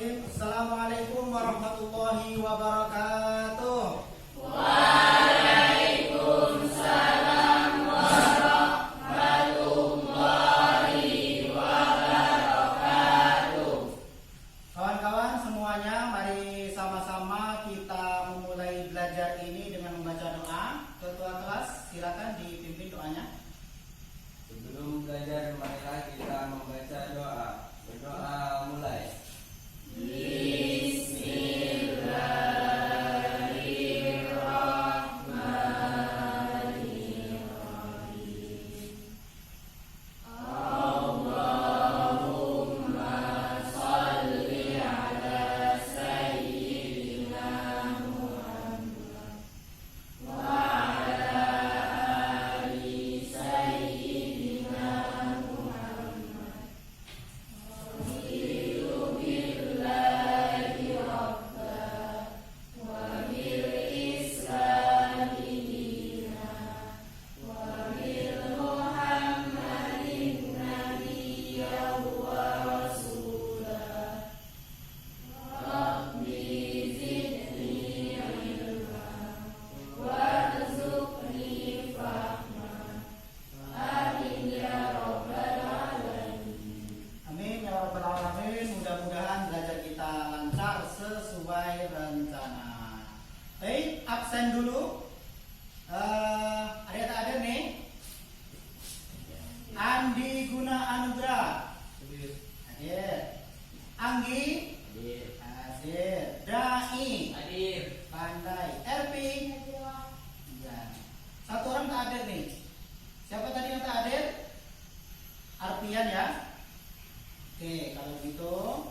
Bismillahirrahmanirrahim. Assalamualaikum warahmatullahi wabarakatuh. Waalaikumsalam warahmatullahi wabarakatuh. Kawan-kawan semuanya, mari sama-sama kita memulai belajar ini dengan membaca doa. Ketua kelas, silakan dipimpin doanya. Sebelum belajar, marilah kita membaca doa. Berdoa mulai. Amin ya rabbal alamin. Mudah-mudahan belajar kita lancar sesuai rencana. Baik, absen dulu. Ada tak ada nih? Andi Guna Anugrah. Hadir. Anggi. Hadir. Dai. Hadir. Pandai. Erping. Ya. Satu orang tak hadir nih. Siapa tadi yang tak hadir? Arpian ya. Oke, kalau gitu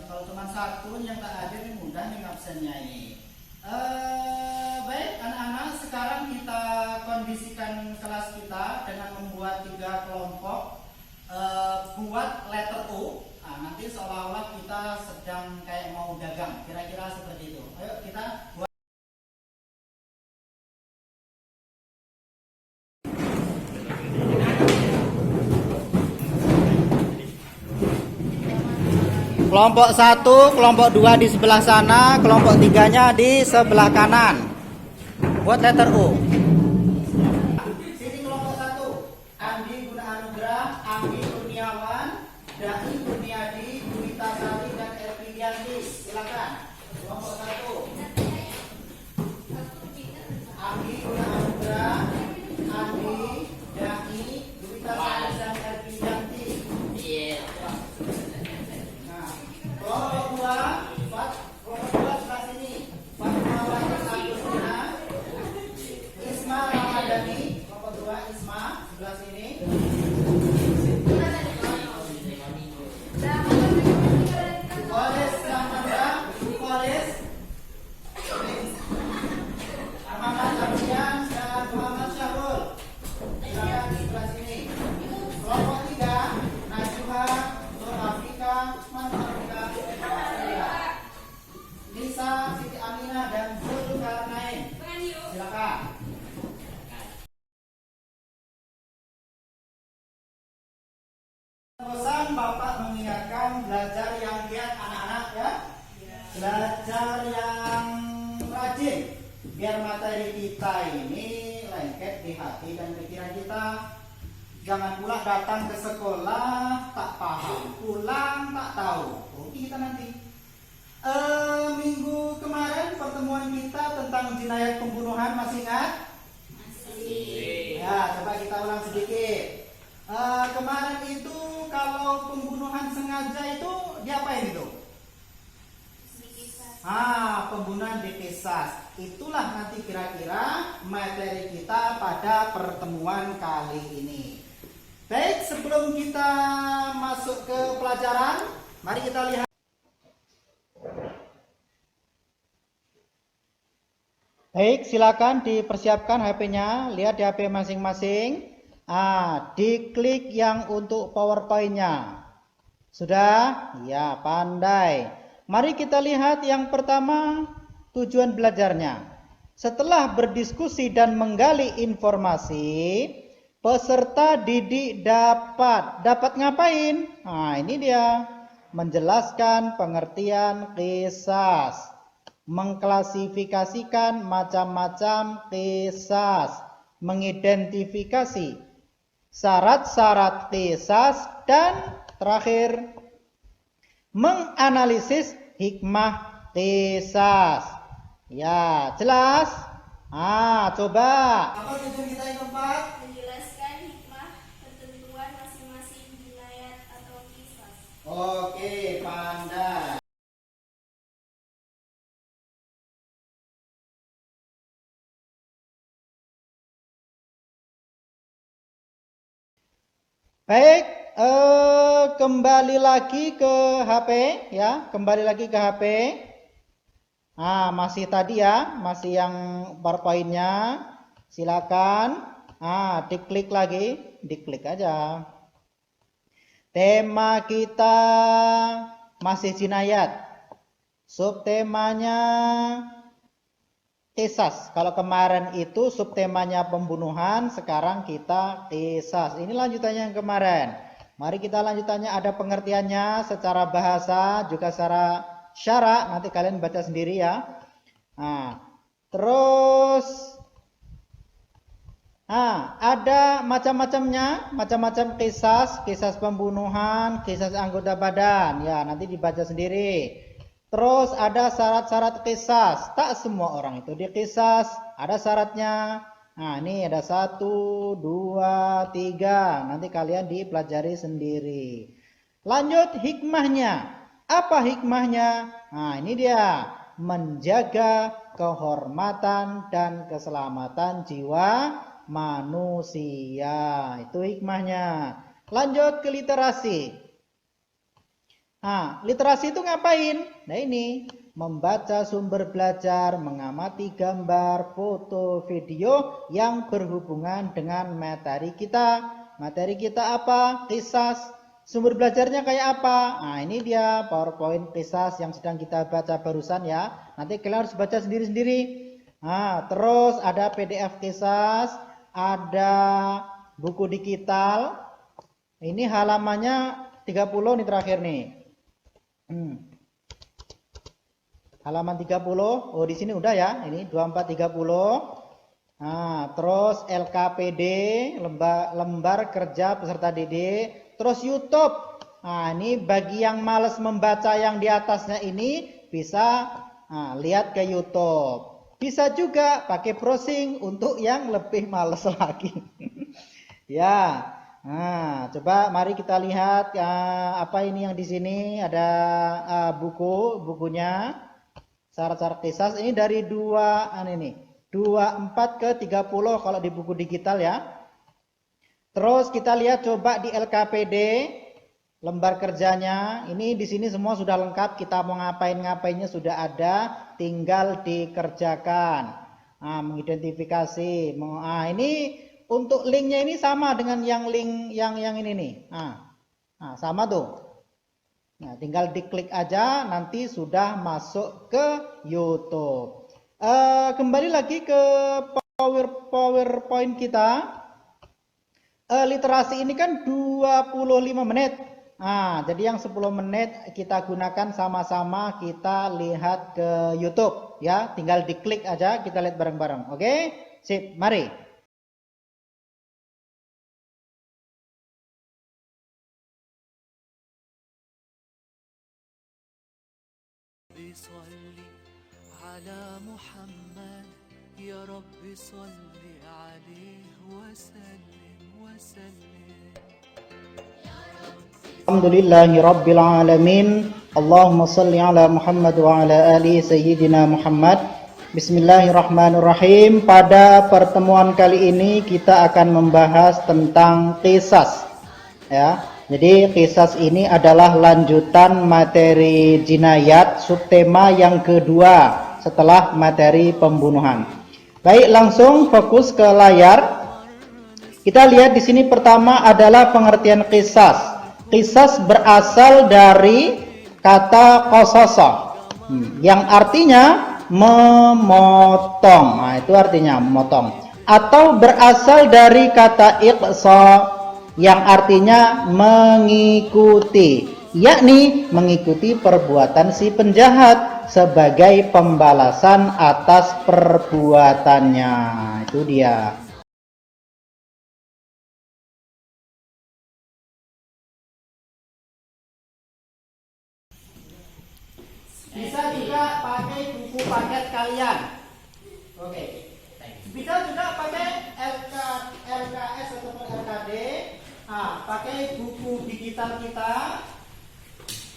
kalau cuma satu yang tak hadir ini mudah nih absennya ini. Baik anak-anak, sekarang kita kondisikan kelas kita dengan membuat 3 kelompok. Buat letter U. Nah, nanti seolah-olah kita sedang kayak mau dagang, kira-kira seperti itu. Ayo kita buat. Kelompok 1, kelompok 2 di sebelah sana, kelompok 3-nya di sebelah kanan. Buat letter U. Sini kelompok 1. Andi Guna Anugrah, Anggi Kurniawan, Dai Kurniadi, Gurita Sari dan Erpi Dianti. Silakan. Kelompok 1. Anggi Guna Anugrah, Andi, Dai, Gurita Sari dan Erpi Dianti. Kelompok 2, sebelah sini. Fatmawati Agustina, Isma Ramadhani. Kelompok 2 Isma sebelah sini. Koles Ramanda, Koles Muhammad Abian dan Muhammad Syahrul. Silakan di sebelah sini. Kelompok 3 Najwa, Nur Afrika, Afrika, Lisa, Siti Aminah dan Zulkarnain. Silakan. Pesan Bapak mengingatkan belajar yang giat anak-anak ya. Belajar yang rajin biar materi kita ini lengket di hati dan pikiran kita. Jangan pula datang ke sekolah tak paham, pulang tak tahu. Rugi kita nanti. Minggu kemarin pertemuan kita tentang jinayat pembunuhan masih ingat? Masih. Ya, coba kita ulang sedikit. Kemarin itu kalau pembunuhan sengaja itu diapain itu? Pembunuhan dikisas. Itulah nanti kira-kira materi kita pada pertemuan kali ini. Baik, sebelum kita masuk ke pelajaran, mari kita lihat. Baik, silakan dipersiapkan HP-nya, lihat di HP masing-masing. Diklik yang untuk PowerPoint-nya. Sudah? Ya, pandai. Mari kita lihat yang pertama, tujuan belajarnya. Setelah berdiskusi dan menggali informasi, peserta didik dapat ngapain? Nah, ini dia. menjelaskan pengertian qisas, mengklasifikasikan macam-macam qisas, mengidentifikasi syarat-syarat qisas, dan terakhir menganalisis hikmah qisas. Ya, jelas? Coba. Apa tujuan kita yang keempat? Menjelaskan hikmah ketentuan masing-masing jinayat atau qisas. Oke, pandai. Baik, kembali lagi ke HP ya, kembali lagi ke HP. Masih tadi ya, masih yang PowerPoint-nya. Silakan. Diklik lagi, diklik aja. Tema kita masih jinayat. Subtemanya qisas. Kalau kemarin itu subtemanya pembunuhan, sekarang kita qisas. Ini lanjutannya yang kemarin. Mari kita lanjutannya, ada pengertiannya secara bahasa, juga secara syara. Nanti kalian baca sendiri ya. Terus ada macam-macamnya, macam-macam qisas, qisas pembunuhan, qisas anggota badan. Ya, nanti dibaca sendiri. Terus ada syarat-syarat qisas. Tak semua orang itu diqisas, ada syaratnya. Ini ada 1, 2, 3. Nanti kalian dipelajari sendiri. Lanjut hikmahnya. Apa hikmahnya? Ini dia. Menjaga kehormatan dan keselamatan jiwa manusia. Itu hikmahnya. Lanjut ke literasi. Literasi itu ngapain? Nah ini, membaca sumber belajar, mengamati gambar, foto, video yang berhubungan dengan materi kita. Materi kita apa? Qisas. Sumber belajarnya kayak apa? Ini dia PowerPoint qisas yang sedang kita baca barusan ya. Nanti kalian harus baca sendiri-sendiri. Terus ada PDF qisas, ada buku digital. Ini halamannya 30 nih terakhir nih. Halaman 30. Di sini udah ya. Ini 2430. Terus LKPD, lembar kerja peserta didik. Terus YouTube. Ini bagi yang males membaca yang di atasnya ini bisa lihat ke YouTube. Bisa juga pakai browsing untuk yang lebih males lagi. Ya. Coba mari kita lihat apa ini yang di sini ada bukunya syarat-syarat qisas ini dari 24 ke 30 kalau di buku digital ya. Terus kita lihat coba di LKPD lembar kerjanya. Ini di sini semua sudah lengkap, kita mau ngapainnya sudah ada, tinggal dikerjakan. Mengidentifikasi. Ini untuk linknya ini sama dengan yang link yang ini nih. Sama tuh. Tinggal diklik aja, nanti sudah masuk ke YouTube. Kembali lagi ke PowerPoint kita. Literasi ini kan 25 menit. Jadi yang 10 menit kita gunakan sama-sama kita lihat ke YouTube ya. Tinggal diklik aja, kita lihat bareng-bareng. Oke? Sip, mari. صلي على محمد يا رب صلي عليه وسلم وسلم Alhamdulillahi Rabbil Alamin. Allahumma salli ala Muhammad wa ala ali Sayyidina Muhammad. Bismillahirrahmanirrahim. Pada pertemuan kali ini kita akan membahas tentang qisas ya. Jadi qisas ini adalah lanjutan materi jinayat, subtema yang kedua setelah materi pembunuhan. Baik, langsung fokus ke layar. Kita lihat di sini pertama adalah pengertian qisas. Qisas berasal dari kata qasasa, yang artinya memotong. Itu artinya memotong. Atau berasal dari kata iqsa, yang artinya mengikuti. yakni mengikuti perbuatan si penjahat sebagai pembalasan atas perbuatannya. Itu dia. Bisa juga pakai buku paket kalian. Oke. Bisa juga pakai LKS ataupun LKD. Pakai buku digital kita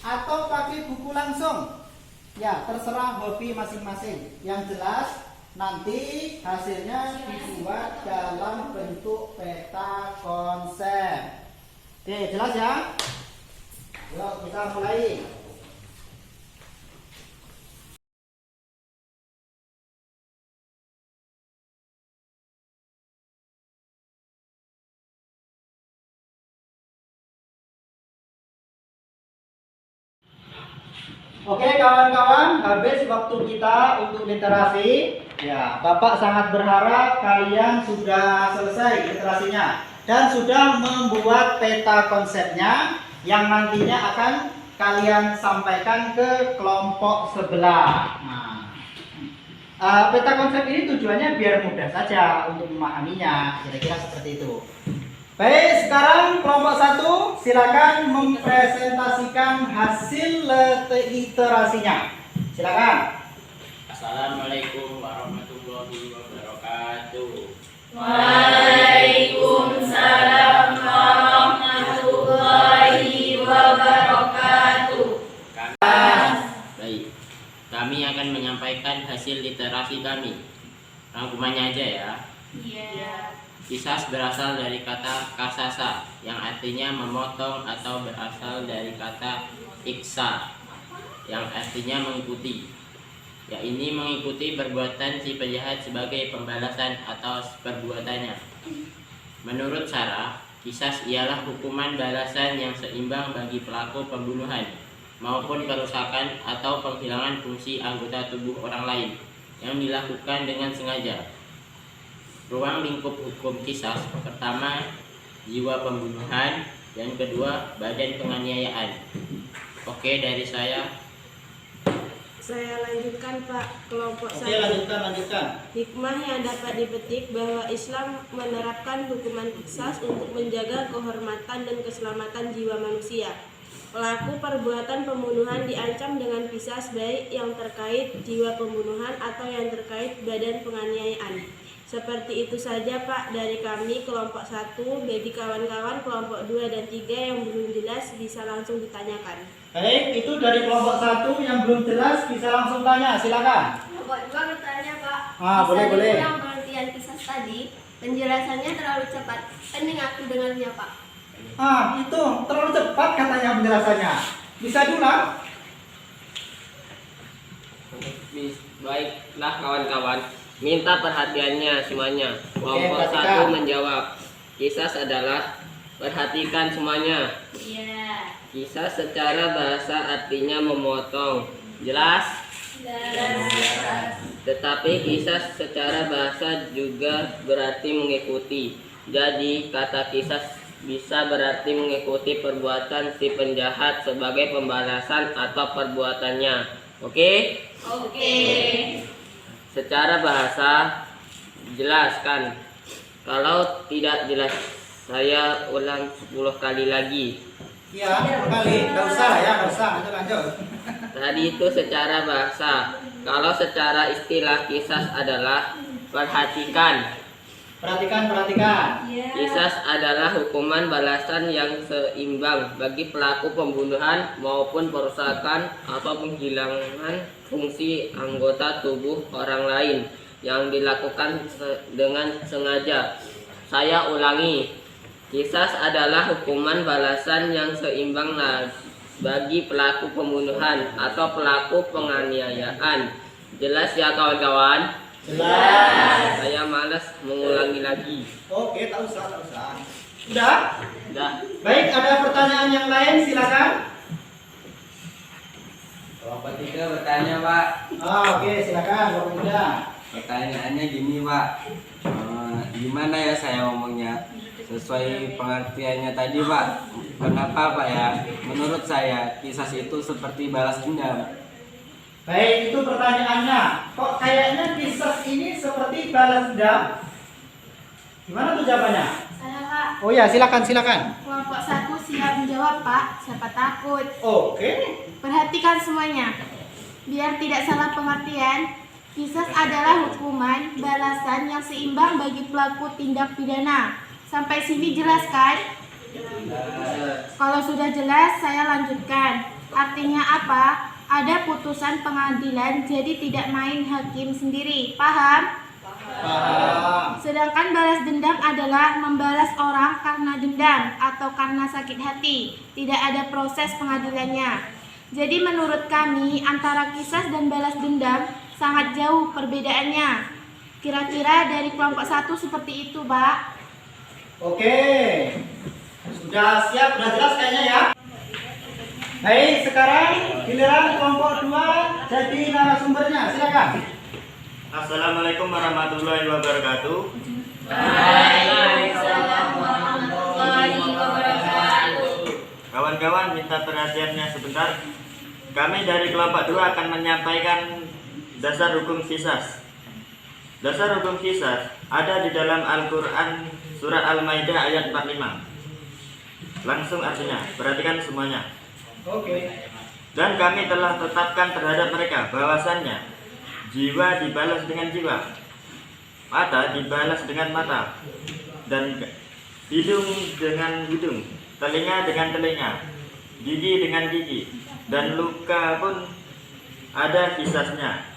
atau pakai buku langsung. Ya, terserah hobi masing-masing. Yang jelas nanti hasilnya dibuat dalam bentuk peta konsep. Oke, jelas ya? Yuk kita mulai. Oke kawan-kawan, habis waktu kita untuk literasi. Ya, Bapak sangat berharap kalian sudah selesai literasinya dan sudah membuat peta konsepnya yang nantinya akan kalian sampaikan ke kelompok sebelah. Peta konsep ini tujuannya biar mudah saja untuk memahaminya, kira-kira seperti itu. Baik, sekarang kelompok 1 silakan mempresentasikan hasil literasinya. Silakan. Assalamualaikum warahmatullahi wabarakatuh. Waalaikumsalam warahmatullahi wabarakatuh. Baik, kami akan menyampaikan hasil literasi kami. Rangkumannya aja ya. Iya. Kisas berasal dari kata kasasa yang artinya memotong atau berasal dari kata iksa yang artinya mengikuti. Ya, ini mengikuti perbuatan si penjahat sebagai pembalasan atas perbuatannya. Menurut Sarah, kisas ialah hukuman balasan yang seimbang bagi pelaku pembunuhan maupun perusakan atau penghilangan fungsi anggota tubuh orang lain yang dilakukan dengan sengaja. Ruang lingkup hukum kisas pertama jiwa pembunuhan, yang kedua badan penganiayaan. Oke, dari saya. Saya lanjutkan Pak, kelompok Oke, 1. lanjutkan. Hikmah yang dapat dipetik bahwa Islam menerapkan hukuman kisas untuk menjaga kehormatan dan keselamatan jiwa manusia. Pelaku perbuatan pembunuhan diancam dengan kisas baik yang terkait jiwa pembunuhan atau yang terkait badan penganiayaan. Seperti itu saja Pak dari kami kelompok 1. Bagi kawan-kawan kelompok 2 dan 3 yang belum jelas bisa langsung ditanyakan. Baik, itu dari kelompok 1 yang belum jelas bisa langsung tanya, silakan. Kelompok 2 bertanya Pak. Boleh. Yang pengertian kisah tadi, penjelasannya terlalu cepat. Pening aku dengarnya Pak. Itu terlalu cepat katanya penjelasannya. Bisa diulang? Baiklah kawan-kawan, minta perhatiannya semuanya. Kelompok perhatikan. 1 menjawab, kisas adalah, perhatikan semuanya. Iya. Kisas secara bahasa artinya memotong. Jelas? Tetapi kisas secara bahasa juga berarti mengikuti. Jadi kata kisas bisa berarti mengikuti perbuatan si penjahat sebagai pembalasan atau perbuatannya. Oke? Oke. Secara bahasa jelaskan. Kalau tidak jelas saya ulang 10 kali lagi. Iya, kali. Enggak usah. Lanjut. Tadi itu secara bahasa. Kalau secara istilah kisas adalah perhatikan. Perhatikan. Kisas adalah hukuman balasan yang seimbang bagi pelaku pembunuhan maupun perusakan atau penghilangan fungsi anggota tubuh orang lain yang dilakukan dengan sengaja. Saya ulangi, kisas adalah hukuman balasan yang seimbang bagi pelaku pembunuhan atau pelaku penganiayaan. Jelas ya kawan-kawan? Jelas. Saya malas mengulangi lagi. Oke, tak usah. Udah? Udah. Baik, ada pertanyaan yang lain silakan. Kelompok 3 bertanya Pak. Oke, silakan Bapak Muda. Pertanyaannya gini Pak, gimana ya saya ngomongnya? Sesuai pengertiannya tadi Pak. Kenapa Pak ya? Menurut saya kisah itu seperti balas dendam. Baik, itu pertanyaannya. Kok kayaknya kisah ini seperti balas dendam? Gimana tuh jawabannya? Saya Pak. Oh ya, silakan. Kelompok 1 siap menjawab Pak. Siapa takut? Oke. Perhatikan semuanya. Biar tidak salah pengertian, qisas adalah hukuman balasan yang seimbang bagi pelaku tindak pidana. Sampai sini jelas kan? Kalau sudah jelas, saya lanjutkan. Artinya apa? Ada putusan pengadilan, jadi tidak main hakim sendiri. Paham? Paham. Sedangkan balas dendam adalah membalas orang karena dendam atau karena sakit hati. Tidak ada proses pengadilannya. Jadi menurut kami antara qisas dan balas dendam sangat jauh perbedaannya. Kira-kira dari kelompok 1 seperti itu, Pak. Oke. Sudah siap, sudah jelas kayaknya ya. Baik, sekarang giliran kelompok 2 jadi narasumbernya. Silakan. Assalamualaikum warahmatullahi wabarakatuh. Waalaikumsalam warahmatullahi wabarakatuh. Kawan-kawan minta perhatiannya sebentar. Kami dari kelompok 2 akan menyampaikan dasar hukum qisas. Dasar hukum qisas ada di dalam Al-Quran surat Al-Maidah ayat 45. Langsung artinya, perhatikan semuanya. Oke. Dan kami telah tetapkan terhadap mereka bahwasannya jiwa dibalas dengan jiwa, mata dibalas dengan mata, dan hidung dengan hidung, telinga dengan telinga, gigi dengan gigi, dan luka pun ada qisasnya.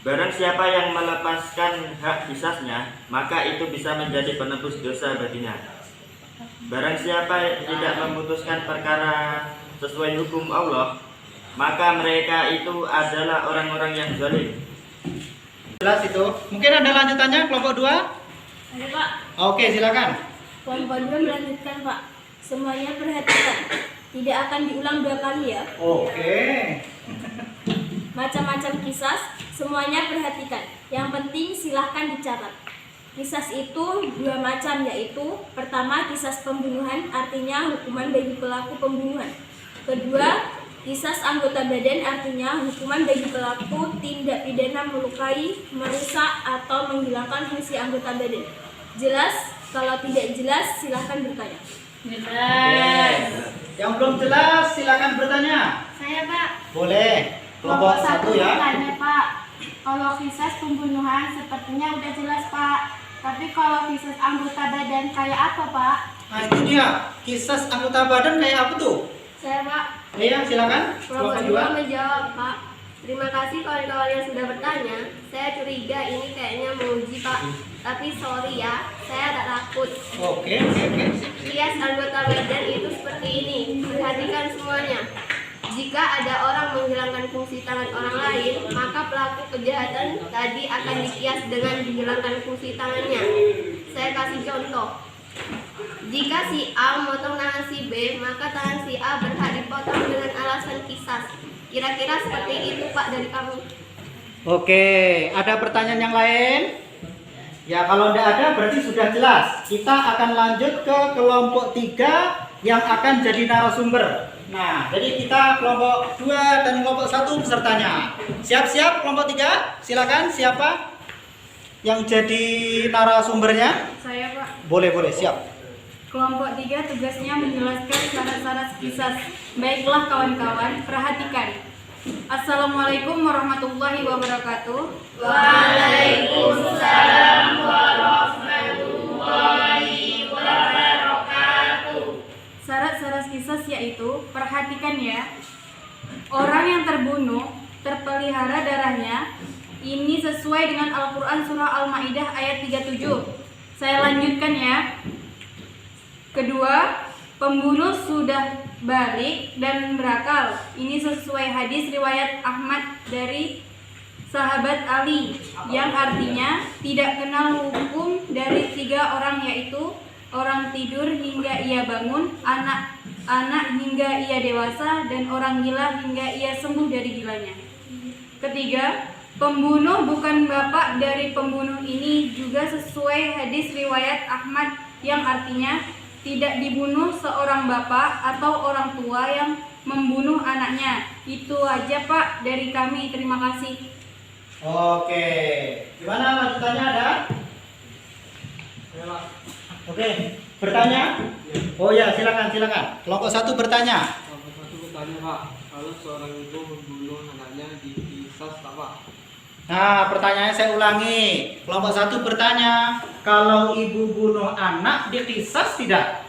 Barang siapa yang melepaskan hak qisasnya, maka itu bisa menjadi penebus dosa baginya. Barang siapa tidak memutuskan perkara sesuai hukum Allah, maka mereka itu adalah orang-orang yang zalim. Jelas itu. Mungkin ada lanjutannya kelompok 2? Ada, Pak. Oke, silakan. Kelompok 2 melanjutkan Pak. Semuanya perhatikan. Tidak akan diulang 2 kali ya. Oke. Macam-macam qisas, semuanya perhatikan. Yang penting silahkan dicatat. Qisas itu 2 macam, yaitu pertama qisas pembunuhan, artinya hukuman bagi pelaku pembunuhan. Kedua, qisas anggota badan, artinya hukuman bagi pelaku tindak pidana melukai, merusak, atau menghilangkan fungsi anggota badan. Jelas? Kalau tidak jelas, silahkan bertanya. Jelas. Yang belum jelas silakan bertanya. Saya, Pak. Boleh. Kelompok 1 ya. Tanya, Pak. Kalau qisas pembunuhan sepertinya udah jelas, Pak. Tapi kalau qisas anggota badan kayak apa, Pak? Nah, itu dia. Kisah anggota badan kayak apa tuh? Saya, Pak. Iya, silakan. Kelompok Kelompok 2. 2 menjawab, Pak. Terima kasih kawan-kawan yang sudah bertanya. Saya curiga ini kayaknya menguji, Pak. Tapi sorry ya, saya tak takut. Oke. Kias anggota badan itu seperti ini. Perhatikan semuanya. Jika ada orang menghilangkan fungsi tangan orang lain, maka pelaku kejahatan tadi akan dikias dengan dihilangkan fungsi tangannya. Saya kasih contoh. Jika si A memotong tangan si B, maka tangan si A berhak dipotong dengan alasan qisas. Kira-kira seperti itu, Pak, dari kami. Oke, ada pertanyaan yang lain? Ya, kalau tidak ada berarti sudah jelas. Kita akan lanjut ke kelompok 3 yang akan jadi narasumber. Nah, jadi kita kelompok 2 dan kelompok 1 pesertanya. Siap-siap kelompok 3? Silakan, siapa yang jadi narasumbernya? Saya, Pak. Boleh, siap. Kelompok 3 tugasnya menjelaskan syarat-syarat qisas. Baiklah kawan-kawan, perhatikan. Assalamualaikum warahmatullahi wabarakatuh. Waalaikumsalam warahmatullahi wabarakatuh. Syarat-syarat qisas yaitu, perhatikan ya. Orang yang terbunuh terpelihara darahnya. Ini sesuai dengan Al-Quran surah Al-Maidah ayat 37. Saya lanjutkan ya. Kedua, pembunuh sudah balik dan berakal. Ini sesuai hadis riwayat Ahmad dari sahabat Ali, yang artinya tidak kenal hukum dari 3 orang, yaitu orang tidur hingga ia bangun, anak hingga ia dewasa, dan orang gila hingga ia sembuh dari gilanya. Ketiga, Pembunuh bukan bapak dari pembunuh ini juga sesuai hadis riwayat Ahmad yang artinya tidak dibunuh seorang bapak atau orang tua yang membunuh anaknya. Itu aja Pak dari kami. Terima kasih. Oke, gimana lanjutannya ada? Oke, bertanya? Oh ya, silakan. Kelompok 1 bertanya. Kelompok 1 bertanya Pak, kalau seorang ibu membunuh anaknya dikisas tak Pak? Nah, pertanyaannya saya ulangi. Kelompok 1 bertanya, kalau ibu bunuh anak dikisas tidak?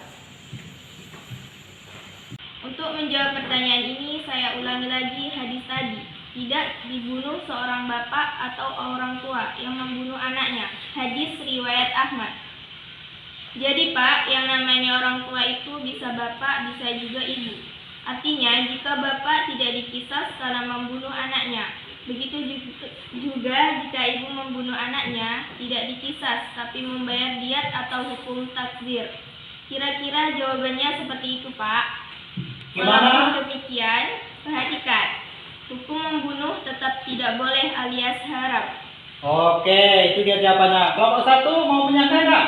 Untuk menjawab pertanyaan ini, saya ulangi lagi hadis tadi. Tidak dibunuh seorang bapak atau orang tua yang membunuh anaknya. Hadis riwayat Ahmad. Jadi Pak, yang namanya orang tua itu bisa bapak, bisa juga ibu. Artinya, jika bapak tidak dikisas karena membunuh anaknya, begitu juga jika ibu membunuh anaknya, tidak dikisas, tapi membayar diat atau hukum takzir. Kira-kira jawabannya seperti itu Pak. Walaupun demikian, perhatikan, hukum membunuh tetap tidak boleh alias haram. Oke, itu dia jawabannya. Kelompok 1 mau menyangka enggak?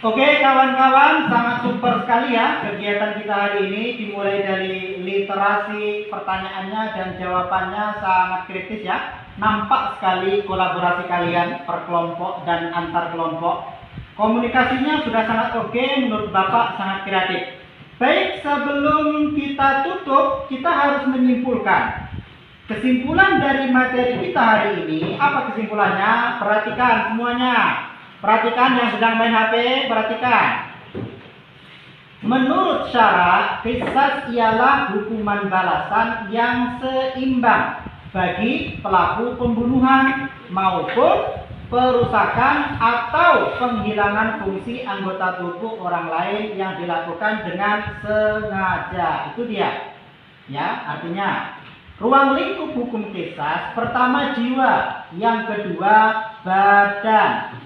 Oke kawan-kawan, sangat super sekali ya kegiatan kita hari ini. Dimulai dari literasi, pertanyaannya dan jawabannya sangat kritis ya. Nampak sekali kolaborasi kalian per kelompok dan antar kelompok. Komunikasinya sudah sangat oke, menurut Bapak sangat kreatif. Baik, sebelum kita tutup, kita harus menyimpulkan. Kesimpulan dari materi kita hari ini, apa kesimpulannya? Perhatikan semuanya. Perhatikan yang sedang main HP, perhatikan. Menurut syara, qisas ialah hukuman balasan yang seimbang bagi pelaku pembunuhan maupun perusakan atau penghilangan fungsi anggota tubuh orang lain yang dilakukan dengan sengaja. Itu dia. Ya, artinya ruang lingkup hukum qisas pertama jiwa, yang kedua badan.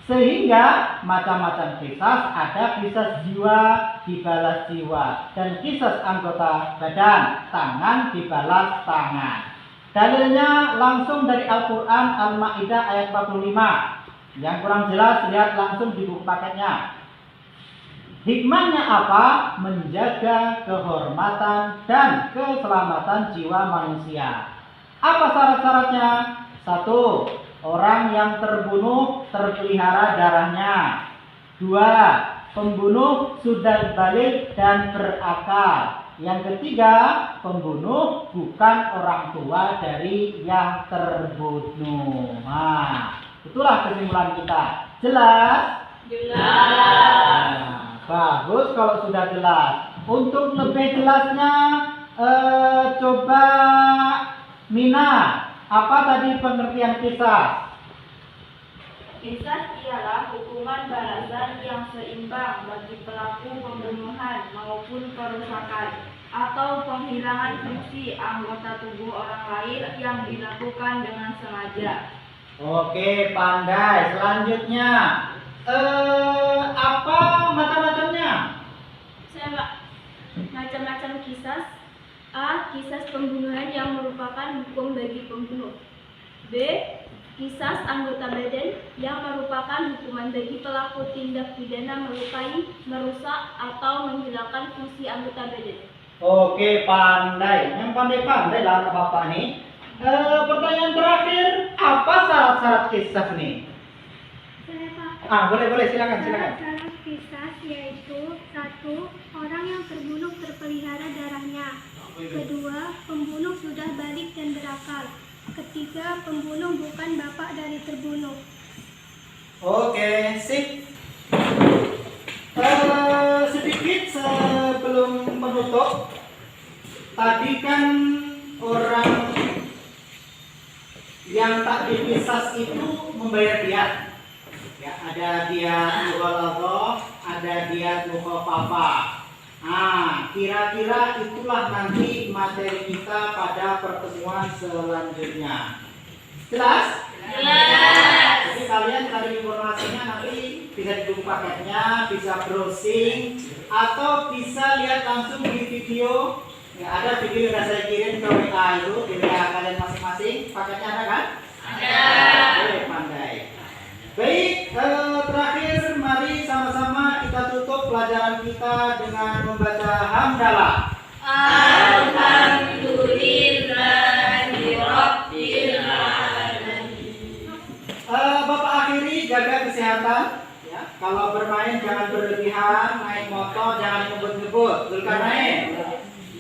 Sehingga macam-macam qisas, ada qisas jiwa dibalas jiwa dan qisas anggota badan, tangan dibalas tangan. Dalilnya langsung dari Al-Quran Al-Ma'idah ayat 45. Yang kurang jelas lihat langsung di buku paketnya. Hikmahnya apa? Menjaga kehormatan dan keselamatan jiwa manusia. Apa syarat-syaratnya? 1. Orang yang terbunuh terpelihara darahnya. 2. Pembunuh sudah balik dan berakal. Yang ketiga, pembunuh bukan orang tua dari yang terbunuh. Nah, itulah kesimpulan kita. Jelas? Jelas. Nah, bagus kalau sudah jelas. Untuk lebih jelasnya, coba Mina, apa tadi pengertian qisas? Qisas ialah hukuman balasan yang seimbang bagi pelaku pembunuhan maupun perusakan atau penghilangan fungsi anggota tubuh orang lain yang dilakukan dengan sengaja. Oke, pandai. Selanjutnya, apa macam-macamnya? Saya Pak, macam-macam qisas. A. Qisas pembunuhan yang merupakan hukum bagi pembunuh. B. Qisas anggota badan yang merupakan hukuman bagi pelaku tindak pidana melukai, merusak, atau menghilangkan fungsi anggota badan. Oke, pandai. Yang pandai-pandai lah anak bapak nih. Pertanyaan terakhir, apa syarat-syarat qisas nih? Saya Pak. Boleh, silakan. Syarat qisas yaitu 1. Orang yang terbunuh terpelihara darahnya. 2. Pembunuh sudah balik dan berakal. 3. Pembunuh bukan bapak dari terbunuh. Oke, sip. Sedikit sebelum penutup, tadi kan orang yang tak diqisas itu membayar diat. Ya, ada diat mughaladzah, ada diat mukhafafah. Nah, kira-kira itulah nanti materi kita pada pertemuan selanjutnya. Jelas? Jelas. Jadi kalian cari informasinya nanti bisa di buku paketnya, bisa browsing, atau bisa lihat langsung di video Ya, ada video yang saya kirim ke WA itu, di WA kalian masing-masing. Paketnya ada kan? Ada. Oke, pandai. Baik, terakhir mari sama-sama kita tutup pelajaran kita dengan membaca hamdalah. Alhamdulillahirabbil alamin. Bapak akhiri jaga kesehatan. Ya. Kalau bermain jangan berlebihan, naik motor jangan ngebut-ngebut. Zulkarnain.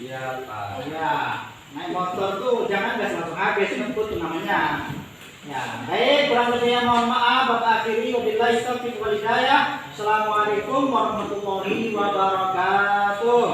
Iya Pak. Ya, naik motor tuh jangan gas langsung habis, ngebut tuh namanya. Ya, baik, kurang lebihnya mohon maaf. Bapak akhiri, wabillahi taufiq wal hidayah. Assalamualaikum warahmatullahi wabarakatuh.